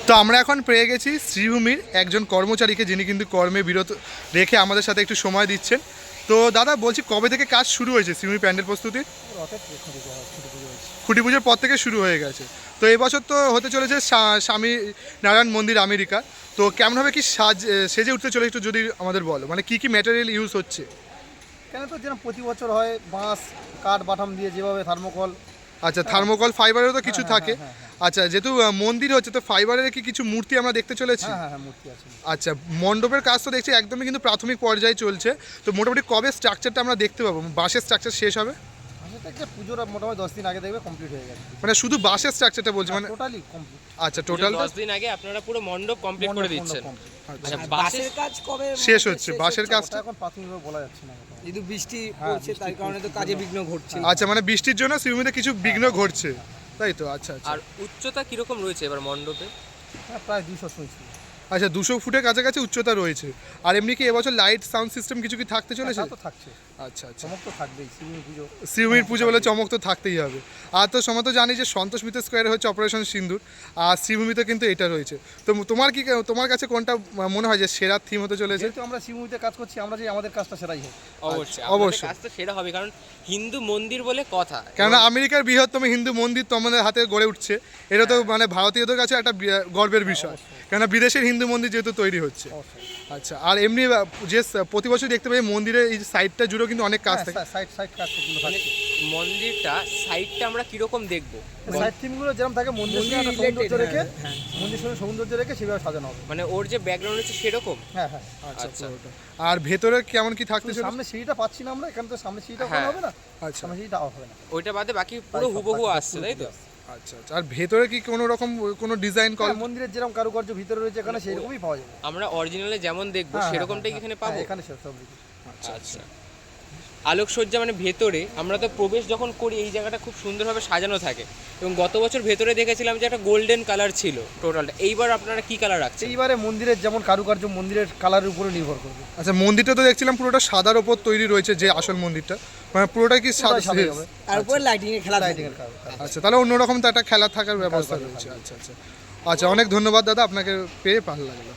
তো আমরা এখন পেয়ে গেছি শ্রীভূমির একজন কর্মচারীকে, যিনি কিন্তু কর্মে বিরত রেখে আমাদের সাথে একটু সময় দিচ্ছেন। তো দাদা বলছি, কবে থেকে কাজ শুরু হয়েছে শ্রীভূমি প্যান্ডেল প্রস্তুতি? খুঁটি পুজোর পর থেকে শুরু হয়ে গেছে। তো এবছর তো হতে চলেছে স্বামী নারায়ণ মন্দির আমেরিকা। তো কেমনভাবে কি সেজে উঠতে চলে একটু যদি আমাদের বলো, মানে কি কি ম্যাটেরিয়াল ইউজ হচ্ছে? কেন তো যেন প্রতি বছর হয়, বাঁশ কাঠ বাটাম দিয়ে যেভাবে থার্মোকল। আচ্ছা, থার্মোকল ফাইবারেরও তো কিছু থাকে। আচ্ছা, যেহেতু মন্দির হচ্ছে, তো ফাইবারের কি কিছু মূর্তি আমরা দেখতে চলেছি? হ্যাঁ, মূর্তি আছে। আচ্ছা, মণ্ডপের কাজ তো দেখছি একদমই কিন্তু প্রাথমিক পর্যায়ে চলছে। তো মোটামুটি কবে স্ট্রাকচারটা আমরা দেখতে পাবো, বাঁশের স্ট্রাকচার শেষ হবে? একটা পুজোর মোটামুটি 10 দিন আগে দেখবে কমপ্লিট হয়ে গেছে। মানে শুধু বাঁশের স্ট্রাকচারটা বলছি, মানে টোটালি কমপ্লিট। আচ্ছা, টোটাল 10 দিন আগে আপনারা পুরো মণ্ডপ কমপ্লিট করে দিচ্ছেন। আচ্ছা, বাসের কাজ কবে শেষ হচ্ছে? বাঁশের কাজটা এখন প্রাথমিকভাবে বলা যাচ্ছে না, যেহেতু বৃষ্টি পড়ছে তাই কারণে তো কাজে বিঘ্ন ঘটছে। আচ্ছা, মানে বৃষ্টির জন্য শ্রীভূমিতে কিছু বিঘ্ন ঘটছে, তাই তো? আচ্ছা আচ্ছা। আর উচ্চতা কিরকম রয়েছে এবার মণ্ডপে? হ্যাঁ প্রায় 200 শুনছি। আচ্ছা, 200 ফুটের কাছাকাছি উচ্চতা রয়েছে। আর এমনি কি এবছর লাইট সাউন্ড সিস্টেম কিছু কি থাকতে চলেছে? তো থাকছে, আচ্ছা আচ্ছা। চমক তো থাকবেই। শ্রীভূমি পুজো, শ্রীভূমির পুজো বলে চমক তো থাকতেই হবে। আর তো সময় তো জানি যে সন্তোষ মিত্র স্কোয়ারে হচ্ছে অপারেশন সিন্দুর, আর শ্রীভূমিতে কিন্তু এটা রয়েছে। তো তোমার কাছে কোনটা মনে হয় যে সেরা থিম হতে চলেছে? যেহেতু আমরা শ্রীভূমিতে কাজ করছি, আমরা যে আমাদের কাজটা সেরাই হোক। অবশ্যই অবশ্যই। কাজ তো সেটা হবে, কারণ হিন্দু মন্দির বলে কথা। কেননা আমেরিকার বৃহত্তম হিন্দু মন্দির তোমাদের হাতে গড়ে উঠছে, এটা তো মানে ভারতীয়দের কাছে একটা গর্বের বিষয়, কেননা বিদেশের হিন্দু মন্দির যেহেতু তৈরি হচ্ছে। আচ্ছা, আর এমনি যে প্রতি বছর দেখতে পাই মন্দিরের এই সাইডটা জুড়েও কিন্তু অনেক কাজ থাকে। সাইড কাজগুলো মানে থাকছে। মন্দিরটা সাইডটা আমরা কিরকম দেখবো? সাইড থিমগুলো যেরকম থাকে মন্দিরের সঙ্গে সৌন্দর্য রেখে, মন্দিরের সঙ্গে সৌন্দর্য রেখে সেভাবে সাজানো হবে। মানে ওর যে ব্যাকগ্রাউন্ড আছে সেরকম? হ্যাঁ। আচ্ছা, আর ভেতরে কেমন কি থাকতে চলেছে? সামনে সিঁড়িটা পাচ্ছি না আমরা, এখানে তো সামনে সিঁড়িটা হ্যাঁ। হবে না। আচ্ছা সামনে সিঁড়িটা হবে না। ওইটা বাদে বাকি পুরো হুবহু আসছে, তাই তো? আচ্ছা আচ্ছা। আর ভেতরে কি কোনো রকম কোনো ডিজাইন করা? মন্দিরের যেরকম কারুকার্য ভিতরে রয়েছে এখানে সেই রকমই পাওয়া যাবে। আমরা অরিজিনালে যেমন দেখবো সেরকমটাই এখানে পাবো? এখানে সব কিছু। আচ্ছা। আলোকসজ্জা মানে ভেতরে আমরা তো প্রবেশ যখন করি এই জায়গাটা খুব সুন্দরভাবে সাজানো থাকে, এবং গত বছর ভেতরে দেখেছিলাম যে একটা গোল্ডেন কালার ছিল টোটালটা। এইবার আপনারা কি কালার রাখছেন? এইবারে মন্দিরের যেমন কারুকার্য মন্দিরের কালারের উপরে নির্ভর করবে। আচ্ছা, মন্দিরটা তো দেখছিলাম পুরোটা সাদার ওপর তৈরি রয়েছে, যে আসল মন্দিরটা মানে পুরোটা কি সাদা হবে। আর উপরে লাইটিং এর খেলা লাইটিং এর কাজ। আচ্ছা, তাহলে অন্যরকম তো একটা খেলা থাকার ব্যবস্থা রয়েছে। আচ্ছা আচ্ছা আচ্ছা, অনেক ধন্যবাদ দাদা, আপনাকে পেয়ে ভালো লাগলো।